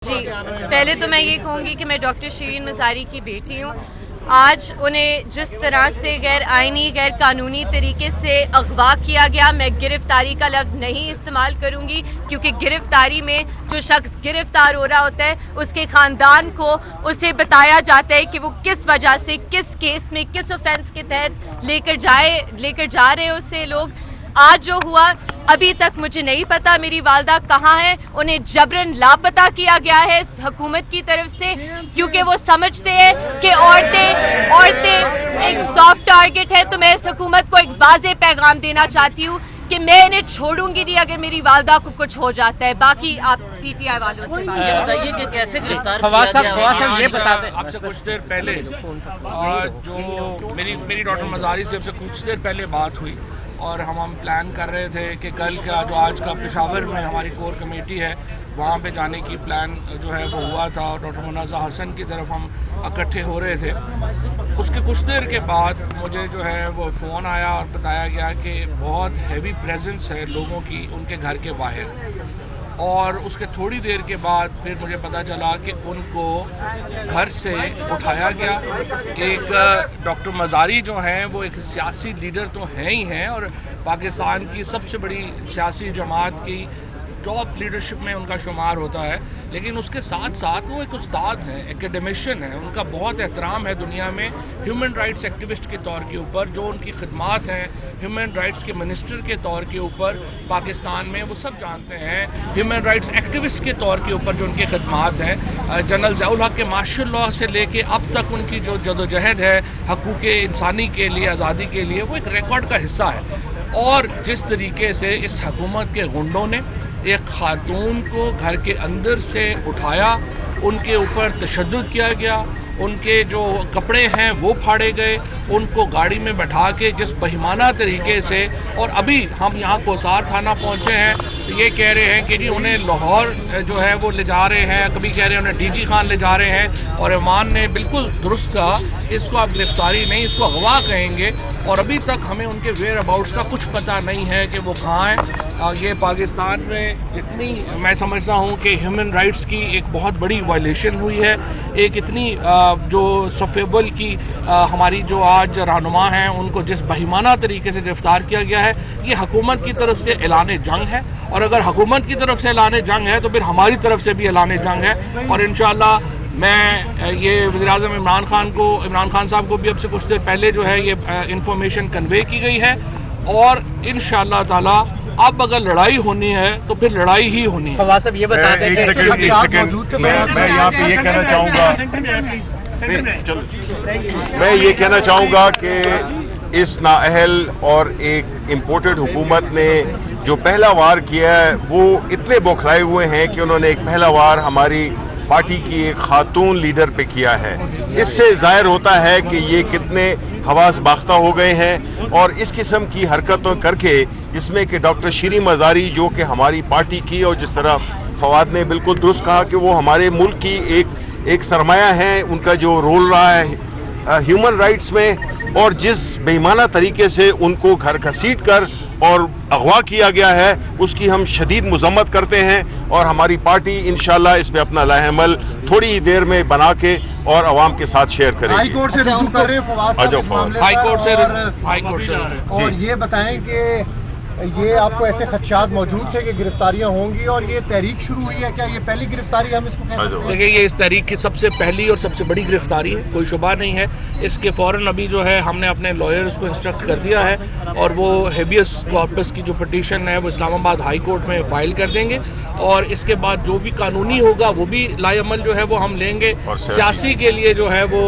جی پہلے تو میں یہ کہوں گی کہ میں ڈاکٹر شیرین مزاری کی بیٹی ہوں. آج انہیں جس طرح سے غیر آئینی غیر قانونی طریقے سے اغوا کیا گیا، میں گرفتاری کا لفظ نہیں استعمال کروں گی، کیونکہ گرفتاری میں جو شخص گرفتار ہو رہا ہوتا ہے اس کے خاندان کو اسے بتایا جاتا ہے کہ وہ کس وجہ سے کس کیس میں کس اوفینس کے تحت لے کر جا رہے اسے لوگ. آج جو ہوا ابھی تک مجھے نہیں پتا میری والدہ کہاں ہے. انہیں جبراً لاپتہ کیا گیا ہے اس حکومت کی طرف سے، کیونکہ وہ سمجھتے ہیں کہ عورتیں ایک سافٹ ٹارگٹ ہے. تو میں اس حکومت کو ایک واضح پیغام دینا چاہتی ہوں کہ میں انہیں چھوڑوں گی نہیں اگر میری والدہ کو کچھ ہو جاتا ہے. باقی آپ پی ٹی آئی والوں سے بتائیے کہ کیسے گرفتار کیا گیا. یہ بتا دیں آپ سے کچھ دیر پہلے جو میری ڈاکٹر مزاری سے کچھ دیر پہلے بات ہوئی اور ہم پلان کر رہے تھے کہ کل کا جو آج کا پشاور میں ہماری کور کمیٹی ہے وہاں پہ جانے کی پلان جو ہے وہ ہوا تھا، اور ڈاکٹر منازہ حسن کی طرف ہم اکٹھے ہو رہے تھے. اس کے کچھ دیر کے بعد مجھے جو ہے وہ فون آیا اور بتایا گیا کہ بہت ہیوی پریزنس ہے لوگوں کی ان کے گھر کے باہر. اور اس کے تھوڑی دیر کے بعد پھر مجھے پتا چلا کہ ان کو گھر سے اٹھایا گیا. ایک ڈاکٹر مزاری جو ہیں وہ ایک سیاسی لیڈر تو ہیں ہی ہیں، اور پاکستان کی سب سے بڑی سیاسی جماعت کی ٹاپ لیڈرشپ میں ان کا شمار ہوتا ہے، لیکن اس کے ساتھ ساتھ وہ ایک استاد ہیں، ایکیڈیمیشین ہیں. ان کا بہت احترام ہے دنیا میں ہیومن رائٹس ایکٹیوسٹ کے طور کے اوپر. جو ان کی خدمات ہیں ہیومن رائٹس کے منسٹر کے طور کے اوپر پاکستان میں، وہ سب جانتے ہیں. ہیومن رائٹس ایکٹیوسٹ کے طور کے اوپر جو ان کی خدمات ہیں، جنرل ضیاء الحق کے مارشل لاء سے لے کے اب تک ان کی جو جدوجہد ہے حقوق انسانی کے لیے، آزادی کے لیے، وہ ایک ریکارڈ کا حصہ ہے. اور جس طریقے سے اس حکومت کے غنڈوں نے ایک خاتون کو گھر کے اندر سے اٹھایا، ان کے اوپر تشدد کیا گیا، ان کے جو کپڑے ہیں وہ پھاڑے گئے، ان کو گاڑی میں بٹھا کے جس بہیمانہ طریقے سے. اور ابھی ہم یہاں کوسار تھانہ پہنچے ہیں تو یہ کہہ رہے ہیں کہ جی انہیں لاہور جو ہے وہ لے جا رہے ہیں، کبھی کہہ رہے ہیں انہیں ڈی جی خان لے جا رہے ہیں. اور ایمان نے بالکل درست کہا، اس کو آپ گرفتاری نہیں، اس کو اغوا کہیں گے. اور ابھی تک ہمیں ان کے ویئر اباؤٹس کا کچھ پتہ نہیں ہے کہ وہ کہاں ہیں. یہ پاکستان میں جتنی میں سمجھتا ہوں کہ ہیومن رائٹس کی ایک بہت بڑی وائلیشن ہوئی ہے. ایک اتنی جو صف اول کی ہماری جو آج رہنما ہیں ان کو جس بہیمانہ طریقے سے گرفتار کیا گیا ہے، یہ حکومت کی طرف سے اعلان جنگ ہے. اور اگر حکومت کی طرف سے اعلان جنگ ہے تو پھر ہماری طرف سے بھی اعلان جنگ ہے. اور انشاءاللہ میں یہ وزیراعظم عمران خان صاحب کو بھی اب سے کچھ دیر پہلے جو ہے یہ انفارمیشن کنوے کی گئی ہے. اور انشاءاللہ تعالی اب اگر لڑائی ہونی ہے تو پھر لڑائی ہی ہونی ہے. فواز صاحب یہ بتا دیں ایک سیکنڈ میں یہاں پہ یہ کہنا چاہوں گا، میں یہ کہنا چاہوں گا کہ اس نااہل اور ایک امپورٹڈ حکومت نے جو پہلا وار کیا ہے وہ اتنے بوکھلائے ہوئے ہیں کہ انہوں نے ایک پہلا وار ہماری پارٹی کی ایک خاتون لیڈر پہ کیا ہے. اس سے ظاہر ہوتا ہے کہ یہ کتنے حواس باختہ ہو گئے ہیں. اور اس قسم کی حرکتوں کر کے جس میں کہ ڈاکٹر شیرین مزاری جو کہ ہماری پارٹی کی، اور جس طرح فواد نے بالکل درست کہا کہ وہ ہمارے ملک کی ایک سرمایہ ہے، ان کا جو رول رہا ہے ہیومن رائٹس میں، اور جس بےایمانہ طریقے سے ان کو گھر گھسیٹ کر اور اغوا کیا گیا ہے اس کی ہم شدید مذمت کرتے ہیں. اور ہماری پارٹی انشاءاللہ اس پہ اپنا لائحہ عمل تھوڑی دیر میں بنا کے اور عوام کے ساتھ شیئر کریں گے. ہائی کورٹ سے رجوع کر رہے ہیں فواد، ہائی کورٹ سے اور یہ بتائیں کہ یہ آپ کو ایسے خدشات موجود تھے کہ گرفتاریاں ہوں گی، اور یہ تحریک شروع ہوئی ہے کیا؟ یہ پہلی گرفتاری ہم اس کو کہہ سکتے ہیں؟ دیکھیں یہ اس تحریک کی سب سے پہلی اور سب سے بڑی گرفتاری ہے، کوئی شبہ نہیں ہے. اس کے فوراً ابھی جو ہے ہم نے اپنے لائرز کو انسٹرکٹ کر دیا ہے اور وہ ہیبیس کارپس کی جو پٹیشن ہے وہ اسلام آباد ہائی کورٹ میں فائل کر دیں گے. اور اس کے بعد جو بھی قانونی ہوگا وہ بھی لائحہ عمل جو ہے وہ ہم لیں گے. سیاسی کے لیے جو ہے وہ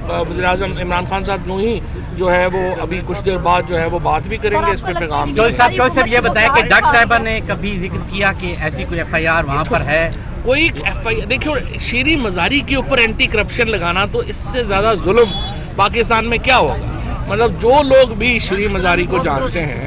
وزیراعظم عمران خان صاحب جو ہے وہ ابھی کچھ دیر بعد جو ہے وہ بات بھی کریں گے، اس پہ پیغام دیں گے. صاحب یہ بتایا کہ ڈاکٹر صاحبہ نے کبھی ذکر کیا کہ ایسی کوئی ایف آئی آر وہاں پر ہے؟ کوئی ایف آئی آر دیکھو، شیرین مزاری کے اوپر اینٹی کرپشن لگانا تو اس سے زیادہ ظلم پاکستان میں کیا ہوگا. مطلب جو لوگ بھی شیرین مزاری کو جانتے ہیں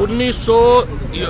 1900